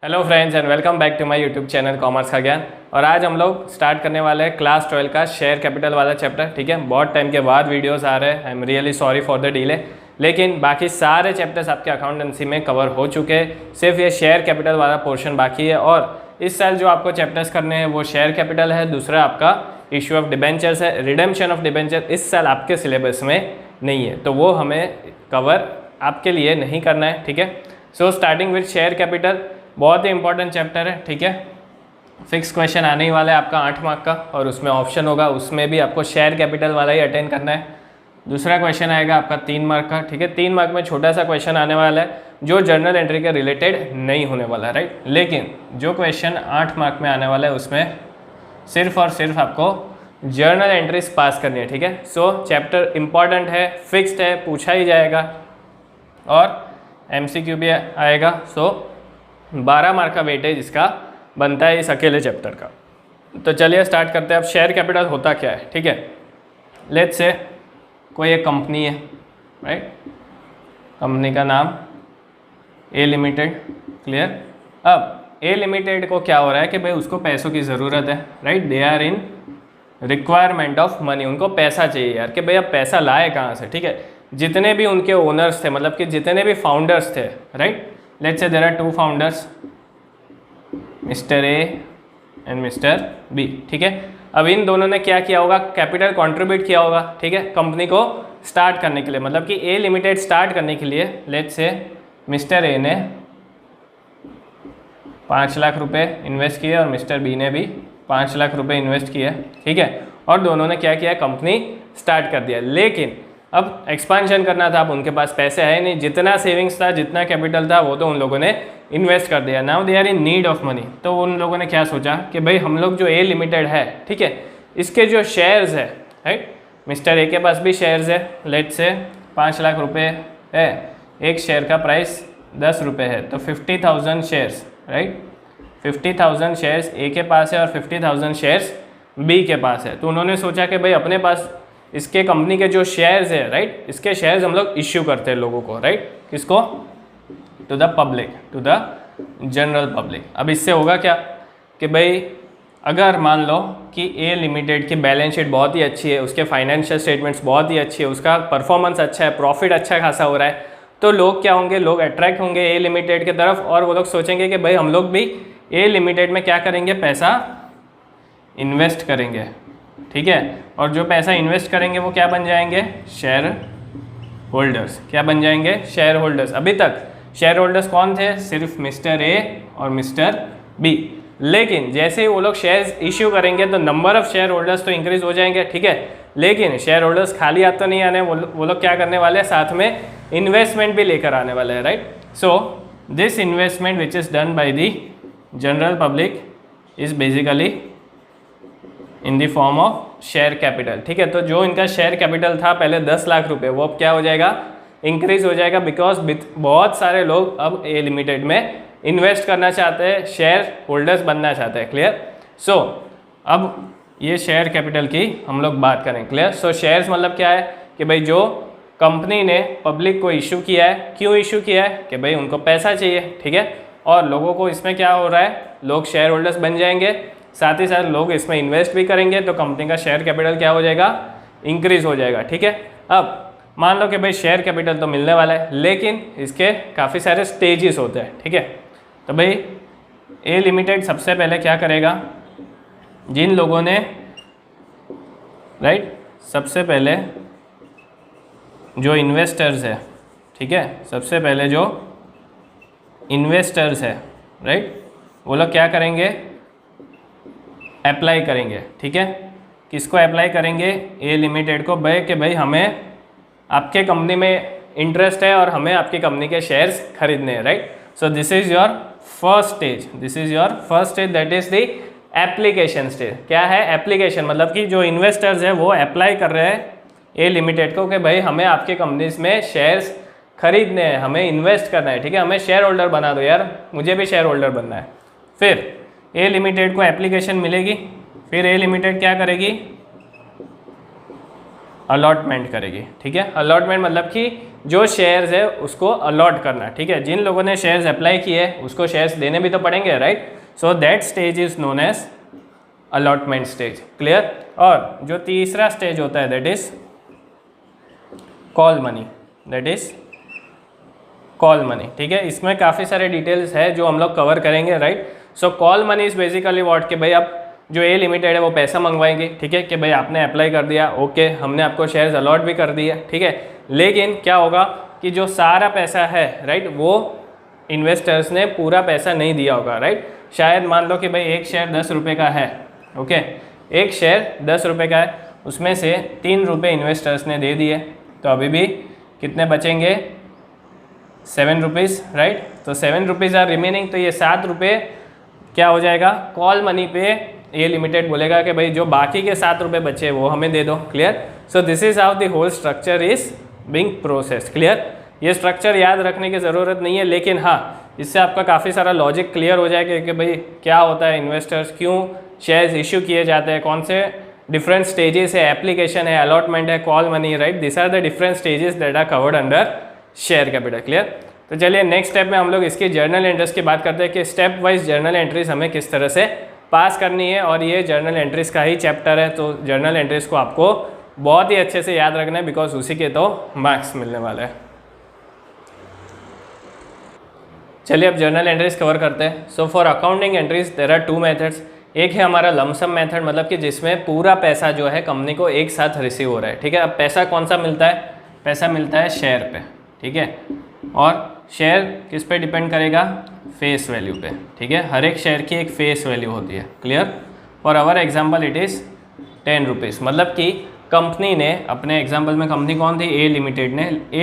Hello friends and welcome back to my YouTube channel commerce का ज्ञान। और आज हम लोग स्टार्ट करने वाले हैं क्लास 12 का शेयर कैपिटल वाला चैप्टर। ठीक है, बहुत टाइम के बाद वीडियोस आ रहे हैं। I am really sorry for the delay, लेकिन बाकी सारे चैप्टर्स आपके अकाउंटेंसी में कवर हो चुके हैं। सिर्फ ये शेयर कैपिटल वाला पोर्शन बाकी है। और इस साल जो आपको चैप्टर्स करने हैं वो शेयर कैपिटल है, दूसरा आपका इशू ऑफ डिबेंचर्स है। रिडेम्पशन ऑफ डिबेंचर इस साल आपके सिलेबस में नहीं है, तो वो हमें कवर आपके लिए नहीं करना है। ठीक है, so starting with share capital, बहुत ही इंपॉर्टेंट चैप्टर है। ठीक है, फिक्स क्वेश्चन आने ही वाला है आपका 8 मार्क का, और उसमें ऑप्शन होगा, उसमें भी आपको शेयर कैपिटल वाला ही अटेंड करना है। दूसरा क्वेश्चन आएगा आपका 3 मार्क का। ठीक है, 3 मार्क में छोटा सा क्वेश्चन आने वाला है जो जर्नल एंट्री के रिलेटेड नहीं होने वाला है, राइट। लेकिन जो क्वेश्चन 8 मार्क में आने वाला है उसमें सिर्फ और सिर्फ आपको जर्नल एंट्रीज पास करनी है। ठीक है, सो चैप्टर इंपॉर्टेंट है, फिक्स्ड है, पूछा ही जाएगा और MCQ भी आएगा। सो 12 मार्क का वेटेज इसका बनता है इस अकेले चैप्टर का। तो चलिए स्टार्ट करते हैं। अब शेयर कैपिटल होता क्या है। ठीक है, लेट्स से कोई एक कंपनी है, राइट। कंपनी का नाम ए लिमिटेड, क्लियर। अब ए लिमिटेड को क्या हो रहा है कि भाई उसको पैसों की ज़रूरत है, right. They are in requirement of money, उनको पैसा चाहिए यार कि भाई अब पैसा लाए कहाँ से। ठीक है, जितने भी उनके ओनर्स थे, मतलब कि जितने भी फाउंडर्स थे, right. Let's say there are 2 founders, mister A and mister B. ठीक है, अब इन दोनों ने क्या किया होगा, कैपिटल कंट्रीब्यूट किया होगा। ठीक है, कंपनी को स्टार्ट करने के लिए, मतलब कि ए लिमिटेड स्टार्ट करने के लिए। लेट्स से मिस्टर ए ने 5 लाख रुपए इन्वेस्ट किए और मिस्टर बी ने भी 5 लाख रुपए इन्वेस्ट किए। ठीक है, और दोनों ने क्या किया, कंपनी स्टार्ट कर दिया। लेकिन अब एक्सपांशन करना था, अब उनके पास पैसे है नहीं, जितना सेविंग्स था, जितना कैपिटल था, वो तो उन लोगों ने इन्वेस्ट कर दिया। Now they are in need of money. तो उन लोगों ने क्या सोचा कि भाई हम लोग जो ए लिमिटेड है, ठीक है, इसके जो शेयर्स है, राइट, मिस्टर ए के पास भी शेयर्स है। लेट से 5 लाख रुपए है, एक शेयर का प्राइस 10 रुपये है, तो 50,000 शेयर्स, राइट। 50,000 शेयर्स ए के पास है और 50,000 शेयर्स बी के पास है। तो उन्होंने सोचा कि भाई अपने पास इसके कंपनी के जो शेयर्स है, राइट, इसके शेयर्स हम लोग इश्यू करते हैं लोगों को, राइट। किसको? To the public, to the general public. अब इससे होगा क्या कि भाई अगर मान लो कि ए लिमिटेड की बैलेंस शीट बहुत ही अच्छी है, उसके फाइनेंशियल स्टेटमेंट्स बहुत ही अच्छी है, उसका परफॉर्मेंस अच्छा है, प्रॉफिट अच्छा खासा हो रहा है, तो लोग क्या होंगे, लोग अट्रैक्ट होंगे ए लिमिटेड की तरफ, और वो लोग सोचेंगे कि भाई हम लोग भी ए लिमिटेड में क्या करेंगे, पैसा इन्वेस्ट करेंगे। ठीक है, और जो पैसा इन्वेस्ट करेंगे वो क्या बन जाएंगे, शेयर होल्डर्स। क्या बन जाएंगे, शेयर होल्डर्स। अभी तक शेयर होल्डर्स कौन थे, सिर्फ मिस्टर ए और मिस्टर बी। लेकिन जैसे ही वो लोग शेयर्स इश्यू करेंगे तो नंबर ऑफ शेयर होल्डर्स तो इंक्रीज हो जाएंगे। ठीक है, लेकिन शेयर होल्डर्स खाली हाथ तो नहीं आने, वो लोग क्या करने वाले हैं, साथ में इन्वेस्टमेंट भी लेकर आने वाले हैं, right. So this investment which is done by the general public is basically in the form of share capital. ठीक है, तो जो इनका शेयर कैपिटल था पहले 10 लाख रुपए, वो अब क्या हो जाएगा, इंक्रीज हो जाएगा, बिकॉज बहुत सारे लोग अब ए लिमिटेड में इन्वेस्ट करना चाहते हैं, शेयर होल्डर्स बनना चाहते हैं। क्लियर। सो अब ये शेयर कैपिटल की हम लोग बात करें। क्लियर। सो शेयर्स मतलब क्या है कि भाई जो कंपनी ने पब्लिक को इशू किया है, क्यों इशू किया है कि भाई उनको पैसा चाहिए। ठीक है, और लोगों को इसमें क्या हो रहा है, लोग शेयर होल्डर्स बन जाएंगे, साथ ही साथ लोग इसमें इन्वेस्ट भी करेंगे, तो कंपनी का शेयर कैपिटल क्या हो जाएगा, इंक्रीज हो जाएगा। ठीक है, अब मान लो कि भाई शेयर कैपिटल तो मिलने वाला है, लेकिन इसके काफ़ी सारे स्टेजेस होते हैं। ठीक है, तो भाई ए लिमिटेड सबसे पहले क्या करेगा, जिन लोगों ने, राइट, सबसे पहले जो इन्वेस्टर्स है, ठीक है, सबसे पहले जो इन्वेस्टर्स है, राइट, वो लोग क्या करेंगे, अप्लाई करेंगे। ठीक है, किसको अप्लाई करेंगे, ए लिमिटेड को, भाई कि भाई हमें आपके कंपनी में इंटरेस्ट है और हमें आपकी कंपनी के शेयर्स खरीदने हैं, right. So this is your first stage, this is your first stage, that is the application stage. क्या है एप्लीकेशन, मतलब कि जो इन्वेस्टर्स है वो अप्लाई कर रहे हैं ए लिमिटेड को कि भाई हमें आपके कंपनीज में शेयर्स खरीदने हैं, हमें इन्वेस्ट करना है। ठीक है, हमें शेयर होल्डर बना दो यार, मुझे भी शेयर होल्डर बनना है। फिर ए लिमिटेड को एप्लीकेशन मिलेगी, फिर ए लिमिटेड क्या करेगी, अलॉटमेंट करेगी। ठीक है, अलॉटमेंट मतलब कि जो शेयर्स है उसको अलॉट करना। ठीक है, जिन लोगों ने शेयर्स अप्लाई किए उसको शेयर्स देने भी तो पड़ेंगे, right. So that stage is known as allotment stage. Clear. और जो तीसरा स्टेज होता है that is call money, that is call money. ठीक है, इसमें काफ़ी सारे डिटेल्स है जो हम लोग कवर करेंगे, right. So call money is basically what, कि भाई अब जो ए लिमिटेड है वो पैसा मंगवाएंगे। ठीक है, कि भाई आपने अप्लाई कर दिया, ओके, हमने आपको शेयर्स अलॉट भी कर दिया। ठीक है, लेकिन क्या होगा कि जो सारा पैसा है, राइट, वो इन्वेस्टर्स ने पूरा पैसा नहीं दिया होगा, राइट। शायद मान लो कि भाई एक शेयर 10 रुपये का है, ओके, एक शेयर 10 रुपये का है, उसमें से 3 रुपये इन्वेस्टर्स ने दे दिए, तो अभी भी कितने बचेंगे, 7 रुपीज़, राइट। तो 7 रुपीज़ आर रिमेनिंग, तो ये 7 रुपये क्या हो जाएगा, कॉल मनी पे ये लिमिटेड बोलेगा कि भाई जो बाकी के 7 रुपये बचे वो हमें दे दो। Clear. So this is how the whole structure is being process. Clear. ये स्ट्रक्चर याद रखने की ज़रूरत नहीं है, लेकिन हाँ, इससे आपका काफ़ी सारा लॉजिक क्लियर हो जाएगा कि भाई क्या होता है, इन्वेस्टर्स क्यों शेयर्स इशू किए जाते हैं, कौन से डिफरेंट स्टेजेस है, एप्लीकेशन है, अलॉटमेंट है, call money, right. This are the different stages that are covered under share capital. Clear. तो चलिए नेक्स्ट स्टेप में हम लोग इसकी जर्नल एंट्रीज की बात करते हैं कि स्टेप वाइज जर्नल एंट्रीज हमें किस तरह से पास करनी है, और ये जर्नल एंट्रीज का ही चैप्टर है, तो जर्नल एंट्रीज को आपको बहुत ही अच्छे से याद रखना है, बिकॉज उसी के तो मार्क्स मिलने वाले हैं। चलिए अब जर्नल एंट्रीज कवर करते हैं। So for accounting entries there are 2 methods. एक है हमारा लमसम मेथड, मतलब कि जिसमें पूरा पैसा जो है कंपनी को एक साथ रिसीव हो रहा है। ठीक है, अब पैसा कौन सा मिलता है, पैसा मिलता है शेयर पे। ठीक है, और शेयर किस पे डिपेंड करेगा, फेस वैल्यू पे। ठीक है, हर एक शेयर की एक फेस वैल्यू होती है। Clear. For our example it is 10 rupees, मतलब कि कंपनी ने, अपने एग्जाम्पल में कंपनी कौन थी, ए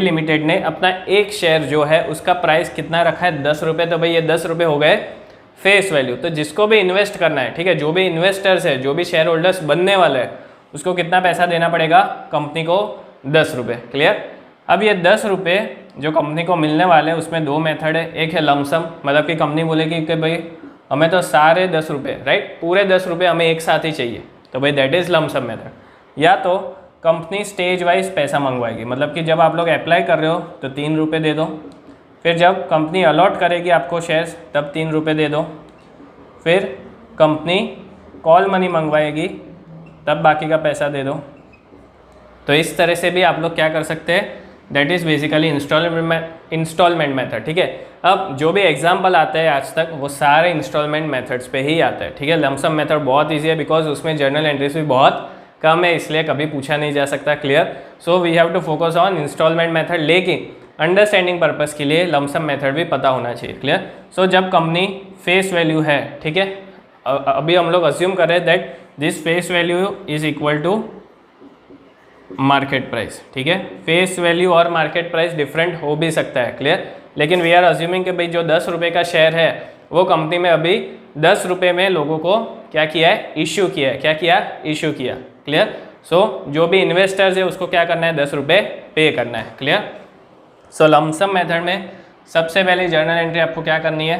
लिमिटेड ने अपना एक शेयर जो है उसका प्राइस कितना रखा है, 10 रुपये। तो भाई ये 10 रुपये हो गए फेस वैल्यू। तो जिसको भी इन्वेस्ट करना है, ठीक है, जो भी इन्वेस्टर्स है, जो भी शेयर होल्डर्स बनने वाले हैं, उसको कितना पैसा देना पड़ेगा, कंपनी को 10 रुपये। क्लियर। अब ये 10 रुपये जो कंपनी को मिलने वाले हैं उसमें 2 मेथड है। एक है लमसम, मतलब कि कंपनी बोलेगी कि भाई हमें तो सारे 10 रुपये, राइट, पूरे 10 रुपये हमें एक साथ ही चाहिए, तो भाई दैट इज़ लमसम मेथड। या तो कंपनी स्टेज वाइज पैसा मंगवाएगी, मतलब कि जब आप लोग अप्लाई कर रहे हो तो 3 रुपये दे दो, फिर जब कंपनी अलॉट करेगी आपको शेयर्स तब 3 रुपये दे दो, फिर कंपनी कॉल मनी मंगवाएगी तब बाकी का पैसा दे दो। तो इस तरह से भी आप लोग क्या कर सकते हैं, that is basically installment method. ठीक है, अब जो भी एग्जाम्पल आते हैं आज तक वो सारे इंस्टॉलमेंट मेथड्स पे ही आते हैं। ठीक है, लमसम मेथड बहुत ईजी है बिकॉज उसमें जर्नल एंट्रीज भी बहुत कम है, इसलिए कभी पूछा नहीं जा सकता। Clear. So we have to focus on installment method, लेकिन अंडरस्टैंडिंग पर्पस के लिए लमसम मेथड भी पता होना चाहिए। क्लियर। सो जब कंपनी फेस वैल्यू है, ठीक है, अभी हम लोग अज्यूम कर रहे हैं that this face value is equal to market price. ठीक है, फेस वैल्यू और मार्केट प्राइस डिफरेंट हो भी सकता है। क्लियर। लेकिन वी आर अज्यूमिंग कि भाई जो 10 रुपये का शेयर है वो कंपनी में अभी 10 रुपये में लोगों को क्या किया है, इश्यू किया है। क्या किया, इश्यू किया। क्लियर। सो जो भी इन्वेस्टर्स है उसको क्या करना है, 10 रुपये पे करना है। क्लियर। सो लमसम मेथड में सबसे पहले जर्नल एंट्री आपको क्या करनी है,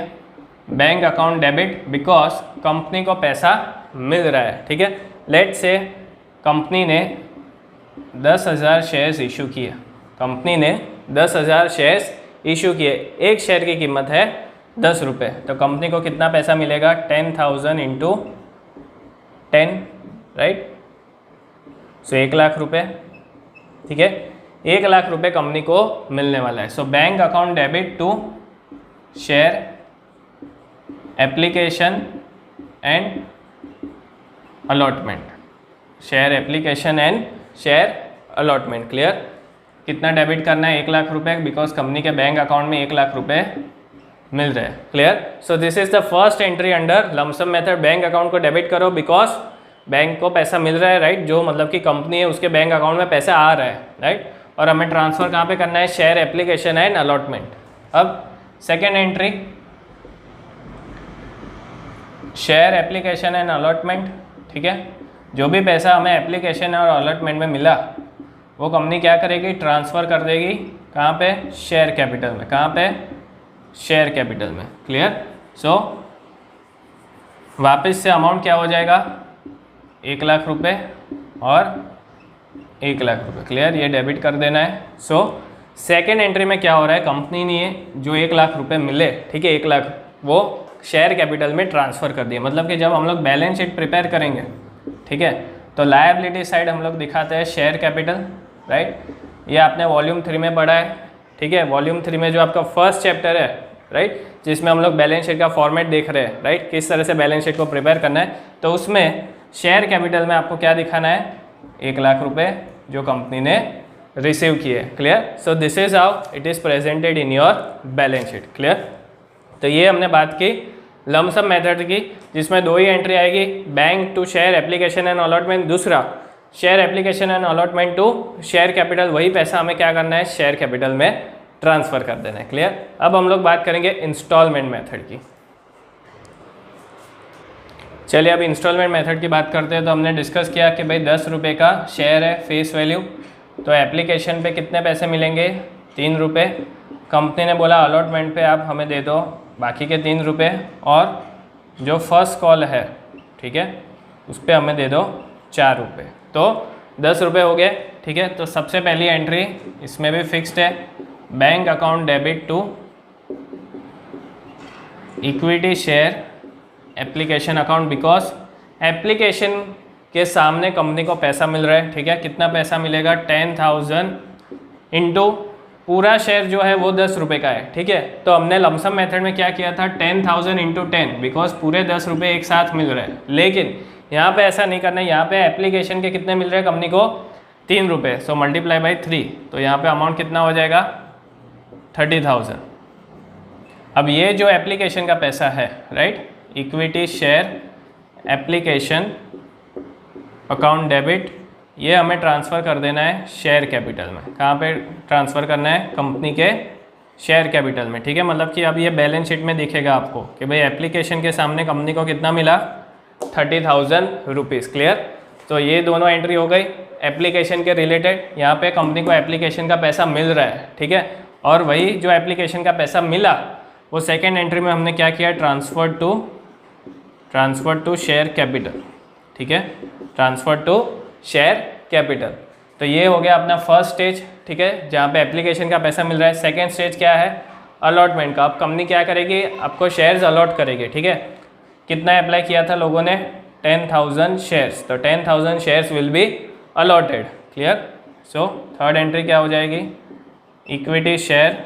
bank account debit, because company को पैसा मिल रहा है। ठीक है, लेट से कंपनी ने 10,000 शेयर्स इशू किए, कंपनी ने 10,000 शेयर्स इशू किए, एक शेयर की कीमत है 10 रुपये, तो कंपनी को कितना पैसा मिलेगा, 10,000 इंटू 10, राइट। सो 1 लाख रुपये। ठीक है, 1 लाख रुपये कंपनी को मिलने वाला है। So bank account debit to share application and allotment, share application and share allotment. Clear. कितना डेबिट करना है, 1 लाख रुपये, बिकॉज कंपनी के बैंक अकाउंट में 1 लाख रुपये मिल रहे हैं। Clear. So this is the first entry under lump sum method, bank account को डेबिट करो बिकॉज बैंक को पैसा मिल रहा है, राइट, जो मतलब कि कंपनी है उसके बैंक अकाउंट में पैसा आ रहा है, राइट, और हमें ट्रांसफ़र कहाँ पे करना है, शेयर एप्लीकेशन एंड अलॉटमेंट। अब second entry, share application and allotment. ठीक है, जो भी पैसा हमें एप्लीकेशन और अलॉटमेंट में मिला वो कंपनी क्या करेगी, ट्रांसफ़र कर देगी कहाँ पे, शेयर कैपिटल में। कहाँ पे, शेयर कैपिटल में। क्लियर। सो वापस से अमाउंट क्या हो जाएगा, 1 लाख रुपये और 1 लाख रुपए। क्लियर, ये डेबिट कर देना है। सो सेकेंड एंट्री में क्या हो रहा है, कंपनी ने जो 1 लाख रुपए मिले, ठीक है, 1 लाख वो शेयर कैपिटल में ट्रांसफ़र कर दिए। मतलब कि जब हम लोग बैलेंस शीट प्रिपेयर करेंगे, ठीक है, तो लायबिलिटी साइड हम लोग दिखाते हैं शेयर कैपिटल, राइट। ये आपने वॉल्यूम 3 में पढ़ा है, ठीक है। वॉल्यूम 3 में जो आपका फर्स्ट चैप्टर है, राइट, जिसमें हम लोग बैलेंस शीट का फॉर्मेट देख रहे हैं, राइट, किस तरह से बैलेंस शीट को प्रिपेयर करना है, तो उसमें शेयर कैपिटल में आपको क्या दिखाना है, 1 लाख रुपए जो कंपनी ने रिसीव किए। Clear, so this is how it is presented in your balance sheet. Clear, तो ये हमने बात की लमसम मेथड की, जिसमें 2 ही एंट्री आएगी, bank to share application and allotment, दूसरा share application and allotment to share capital, वही पैसा हमें क्या करना है, शेयर कैपिटल में ट्रांसफ़र कर देना है। क्लियर, अब हम लोग बात करेंगे इंस्टॉलमेंट मेथड की। चलिए अब इंस्टॉलमेंट मेथड की बात करते हैं। तो हमने डिस्कस किया कि भाई 10 रुपये का शेयर है फेस वैल्यू, तो एप्लीकेशन पे कितने पैसे मिलेंगे, 3 रुपये। कंपनी ने बोला अलॉटमेंट पे आप हमें दे दो बाकी के 3 रुपये, और जो फर्स्ट कॉल है, ठीक है, उस पर हमें दे दो 4 रुपये, तो 10 रुपये हो गए। ठीक है, तो सबसे पहली एंट्री इसमें भी फिक्स्ड है, bank account debit to equity share application account, because application के सामने कंपनी को पैसा मिल रहा है। ठीक है, कितना पैसा मिलेगा, 10,000 इंटू पूरा शेयर जो है वो 10 रुपये का है। ठीक है, तो हमने लमसम मेथड में क्या किया था, 10,000 इंटू 10, बिकॉज पूरे 10 रुपये एक साथ मिल रहे हैं। लेकिन यहाँ पे ऐसा नहीं करना है, यहाँ पे एप्लीकेशन के कितने मिल रहे हैं कंपनी को, 3 रुपये, सो मल्टीप्लाई बाई 3, तो यहाँ पे अमाउंट कितना हो जाएगा, 30,000। अब ये जो एप्लीकेशन का पैसा है, right, equity share application account debit, ये हमें ट्रांसफ़र कर देना है शेयर कैपिटल में। कहाँ पे ट्रांसफ़र करना है, कंपनी के शेयर कैपिटल में। ठीक है, मतलब कि अब ये बैलेंस शीट में दिखेगा आपको कि भाई एप्लीकेशन के सामने कंपनी को कितना मिला, 30,000 रुपीज़। क्लियर, तो ये दोनों एंट्री हो गई एप्लीकेशन के रिलेटेड। यहाँ पे कंपनी को एप्लीकेशन का पैसा मिल रहा है, ठीक है, और वही जो एप्लीकेशन का पैसा मिला वो सेकेंड एंट्री में हमने क्या किया, ट्रांसफ़र टू शेयर कैपिटल। ठीक है, ट्रांसफ़र टू शेयर कैपिटल, तो ये हो गया अपना फर्स्ट स्टेज। ठीक है, जहाँ पे एप्लीकेशन का पैसा मिल रहा है। सेकेंड स्टेज क्या है, अलॉटमेंट का। अब कंपनी क्या करेगी, आपको शेयर्स अलॉट करेगी। ठीक है, कितना अप्लाई किया था लोगों ने, 10,000 शेयर्स, तो 10,000 shares will be allotted. Clear, so third entry क्या हो जाएगी, इक्विटी शेयर,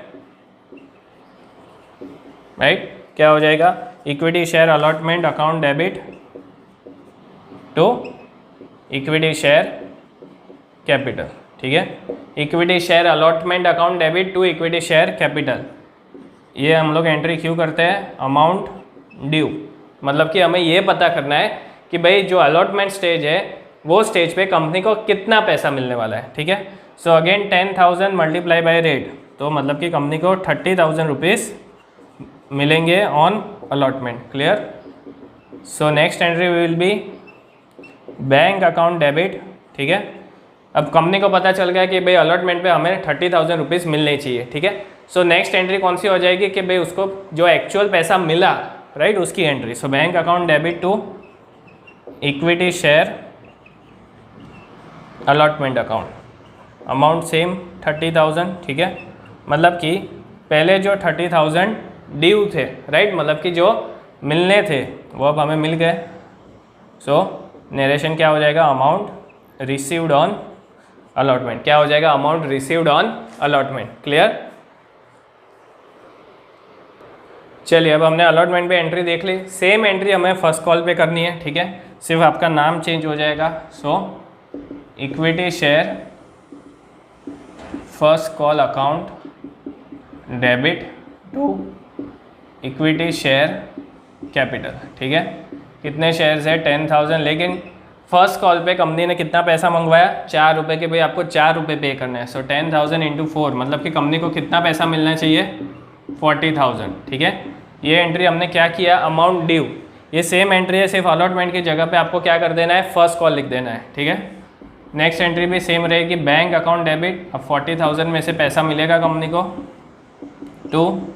राइट, क्या हो जाएगा, equity share allotment account debit to equity share capital. ठीक है, equity share allotment account debit to equity share capital, ये हम लोग एंट्री क्यों करते हैं, अमाउंट ड्यू, मतलब कि हमें ये पता करना है कि भाई जो अलॉटमेंट स्टेज है वो स्टेज पे कंपनी को कितना पैसा मिलने वाला है। ठीक है, so again 10,000 multiply by rate, तो मतलब कि कंपनी को 30,000 रुपीज़ मिलेंगे on allotment. Clear, so next entry will be bank account debit. ठीक है, अब कंपनी को पता चल गया कि भाई अलॉटमेंट पे हमें 30,000 रुपीज़ मिलने चाहिए। ठीक है, सो नेक्स्ट एंट्री कौन सी हो जाएगी कि भाई उसको जो एक्चुअल पैसा मिला, राइट, उसकी entry. So bank account debit to equity share allotment account, amount same 30,000। ठीक है, मतलब कि पहले जो 30,000 ड्यू थे, राइट, मतलब कि जो मिलने थे वो अब हमें मिल गए। सो नरेशन क्या हो जाएगा, अमाउंट रिसीव्ड ऑन अलॉटमेंट, क्या हो जाएगा, amount received on allotment. Clear, चलिए अब हमने अलॉटमेंट पे एंट्री देख ली, सेम एंट्री हमें फर्स्ट कॉल पे करनी है। ठीक है, सिर्फ आपका नाम चेंज हो जाएगा। So equity share first call account debit to equity share capital. ठीक है, कितने शेयर्स है, 10,000, लेकिन फर्स्ट कॉल पे कंपनी ने कितना पैसा मंगवाया, 4 रुपये के, भाई आपको 4 रुपये पे करना है। सो 10,000 इंटू 4, मतलब कि कंपनी को कितना पैसा मिलना चाहिए, 40,000। ठीक है, ये एंट्री हमने क्या किया, अमाउंट ड्यू। ये सेम एंट्री है, सिर्फ अलॉटमेंट की जगह पे आपको क्या कर देना है, फर्स्ट कॉल लिख देना है। ठीक है, नेक्स्ट एंट्री भी सेम रहेगी, बैंक अकाउंट डेबिट, अब 40,000 में से पैसा मिलेगा कंपनी को to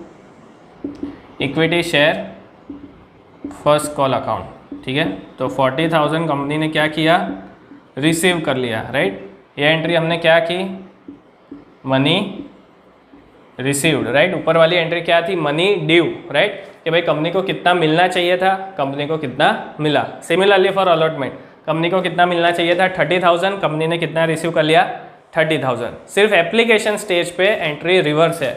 equity share first call account. ठीक है, तो 40,000 कंपनी ने क्या किया, रिसीव कर लिया, राइट, ये एंट्री हमने क्या की, मनी रिसीव्ड, राइट। ऊपर वाली एंट्री क्या थी, मनी ड्यू, राइट, कि भाई कंपनी को कितना मिलना चाहिए था, कंपनी को कितना मिला। सिमिलरली फॉर अलॉटमेंट, कंपनी को कितना मिलना चाहिए था 30,000, कंपनी ने कितना रिसीव कर लिया 30,000। सिर्फ एप्लीकेशन स्टेज पे एंट्री रिवर्स है,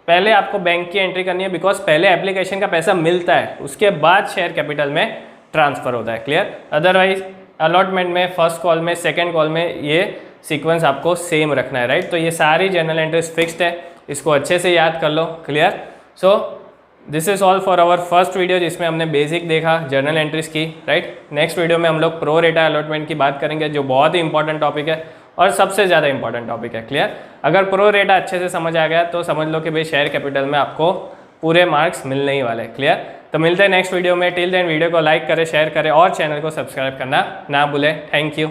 पहले आपको बैंक की एंट्री करनी है बिकॉज पहले एप्लीकेशन का पैसा मिलता है, उसके बाद शेयर कैपिटल में ट्रांसफर होता है, क्लियर। अदरवाइज अलॉटमेंट में फर्स्ट कॉल में सेकेंड कॉल में ये सीक्वेंस आपको सेम रखना है, राइट। तो ये सारी जर्नल एंट्रीज फिक्स्ड है, इसको अच्छे से याद कर लो, clear. So this is all for our first video जिसमें हमने बेसिक देखा जर्नल एंट्रीज की, राइट। नेक्स्ट वीडियो में हम लोग प्रो रेटा अलॉटमेंट की बात करेंगे जो बहुत ही इंपॉर्टेंट टॉपिक है और सबसे ज़्यादा इंपॉर्टेंट टॉपिक है, क्लियर। अगर प्रो रेटा अच्छे से समझ आ गया तो समझ लो कि भाई शेयर कैपिटल में आपको पूरे मार्क्स मिलने ही वाले, क्लियर। तो मिलते हैं नेक्स्ट वीडियो में, टिल देन वीडियो को लाइक करें, शेयर करें और चैनल को सब्सक्राइब करना ना भूलें। Thank you.